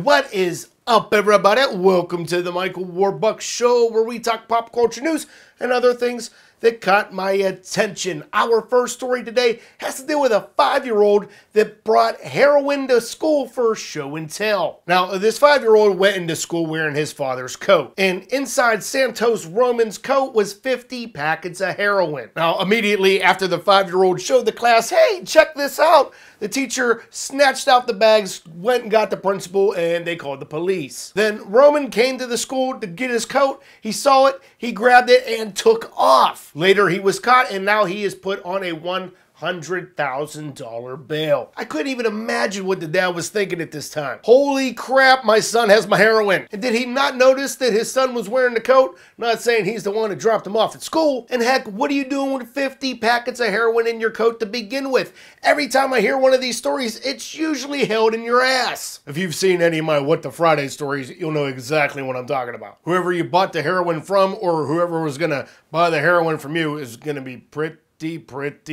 What is up, everybody? Welcome to the Michael Warbucks Show, where we talk pop culture news and other things that caught my attention. Our first story today has to do with a 5-year-old that brought heroin to school for show and tell. Now, this 5-year-old went into school wearing his father's coat, and inside Santos Roman's coat was 50 packets of heroin. Now, immediately after the 5-year-old showed the class, "Hey, check this out," the teacher snatched out the bags, went and got the principal, and they called the police. Then Roman came to the school to get his coat. He saw it, he grabbed it, and took off. Later, he was caught, and now he is put on a $100,000 bail. I couldn't even imagine what the dad was thinking at this time. Holy crap, my son has my heroin. And did he not notice that his son was wearing the coat? Not saying he's the one who dropped him off at school. And heck, what are you doing with 50 packets of heroin in your coat to begin with? Every time I hear one of these stories, it's usually held in your ass. If you've seen any of my What the Friday stories, you'll know exactly what I'm talking about. Whoever you bought the heroin from, or whoever was gonna buy the heroin from you, is gonna be pretty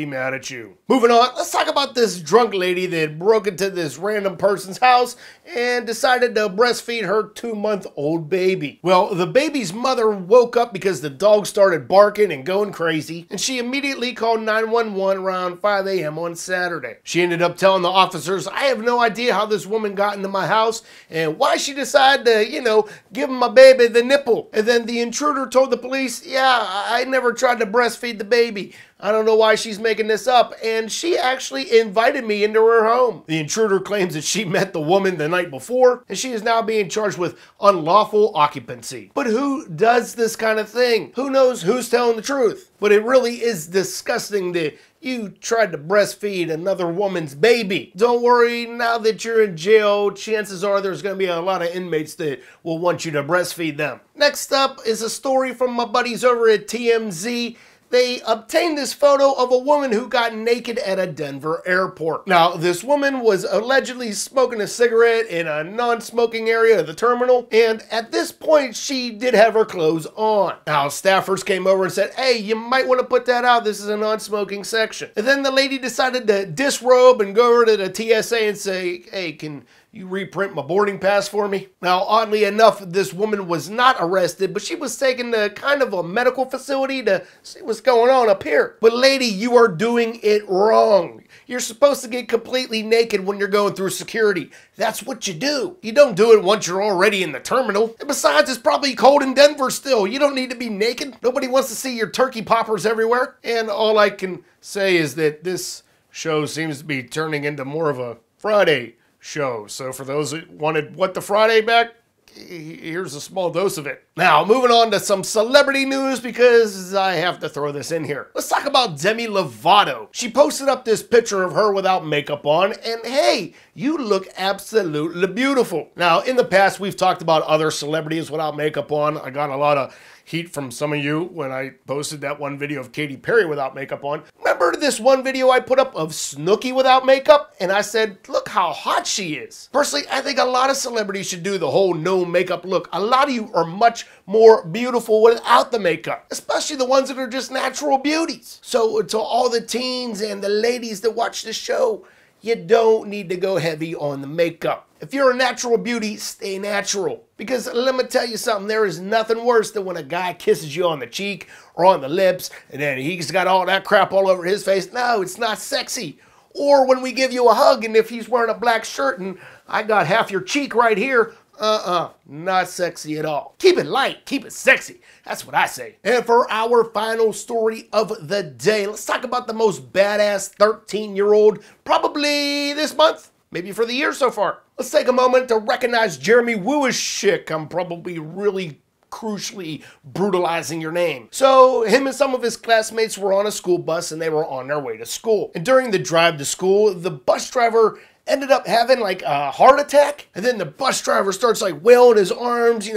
mad at you. Moving on, let's talk about this drunk lady that broke into this random person's house and decided to breastfeed her 2-month-old baby. Well, the baby's mother woke up because the dog started barking and going crazy, and she immediately called 911 around 5 a.m. on Saturday. She ended up telling the officers, "I have no idea how this woman got into my house and why she decided to, give my baby the nipple." And then the intruder told the police, "Yeah, I never tried to breastfeed the baby. I don't know why she's making this up, and she actually invited me into her home." The intruder claims that she met the woman the night before, and she is now being charged with unlawful occupancy. But who does this kind of thing? Who knows who's telling the truth? But it really is disgusting that you tried to breastfeed another woman's baby. Don't worry, now that you're in jail, chances are there's going to be a lot of inmates that will want you to breastfeed them. Next up is a story from my buddies over at TMZ. They obtained this photo of a woman who got naked at a Denver airport. Now, this woman was allegedly smoking a cigarette in a non-smoking area of the terminal, and at this point, she did have her clothes on. Now, staffers came over and said, "Hey, you might want to put that out. This is a non-smoking section." And then the lady decided to disrobe and go over to the TSA and say, "Hey, can you reprint my boarding pass for me?" Now, oddly enough, this woman was not arrested, but she was taken to kind of a medical facility to see what's going on up here. But lady, you are doing it wrong. You're supposed to get completely naked when you're going through security. That's what you do. You don't do it once you're already in the terminal. And besides, it's probably cold in Denver still. You don't need to be naked. Nobody wants to see your turkey poppers everywhere. And all I can say is that this show seems to be turning into more of a Friday show. So for those that wanted What the Friday back, here's a small dose of it. Now, moving on to some celebrity news, because I have to throw this in here. Let's talk about Demi Lovato. She posted up this picture of her without makeup on, and hey, you look absolutely beautiful. Now, in the past, we've talked about other celebrities without makeup on. I got a lot of heat from some of you when I posted that one video of Katy Perry without makeup on. Remember this one video I put up of Snooki without makeup? And I said, look how hot she is. Personally, I think a lot of celebrities should do the whole no makeup look. A lot of you are much more beautiful without the makeup, especially the ones that are just natural beauties. So to all the teens and the ladies that watch this show, you don't need to go heavy on the makeup. If you're a natural beauty, stay natural. Because let me tell you something, there is nothing worse than when a guy kisses you on the cheek or on the lips and then he's got all that crap all over his face. No, it's not sexy. Or when we give you a hug and if he's wearing a black shirt and I got half your cheek right here, not sexy at all. Keep it light, keep it sexy. That's what I say. And for our final story of the day, let's talk about the most badass 13-year-old probably this month, maybe for the year so far. Let's take a moment to recognize Jeremy Wooishik. I'm probably really crucially brutalizing your name. So him and some of his classmates were on a school bus and they were on their way to school. And during the drive to school, the bus driver ended up having like a heart attack. And then the bus driver starts like wailing his arms,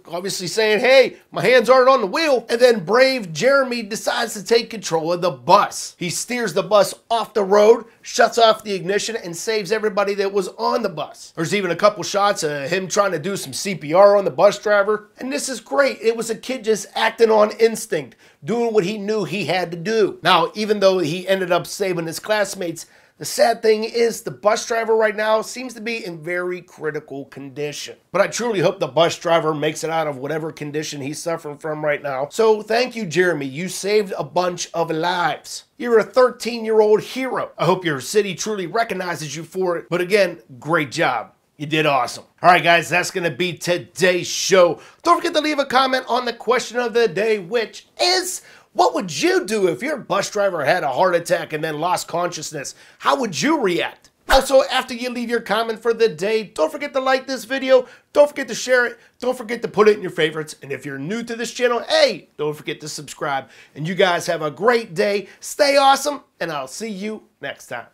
obviously saying, "Hey, my hands aren't on the wheel." And then brave Jeremy decides to take control of the bus. He steers the bus off the road, shuts off the ignition, and saves everybody that was on the bus. There's even a couple shots of him trying to do some CPR on the bus driver. And this is great. It was a kid just acting on instinct, doing what he knew he had to do. Now, even though he ended up saving his classmates, The sad thing is the bus driver right now seems to be in very critical condition. But I truly hope the bus driver makes it out of whatever condition he's suffering from right now. So thank you, Jeremy. You saved a bunch of lives. You're a 13-year-old hero. I hope your city truly recognizes you for it. But again, great job. You did awesome. All right, guys, that's going to be today's show. Don't forget to leave a comment on the question of the day, which is, what would you do if your bus driver had a heart attack and then lost consciousness? How would you react? Also, after you leave your comment for the day, don't forget to like this video. Don't forget to share it. Don't forget to put it in your favorites. And if you're new to this channel, hey, don't forget to subscribe. And you guys have a great day. Stay awesome, and I'll see you next time.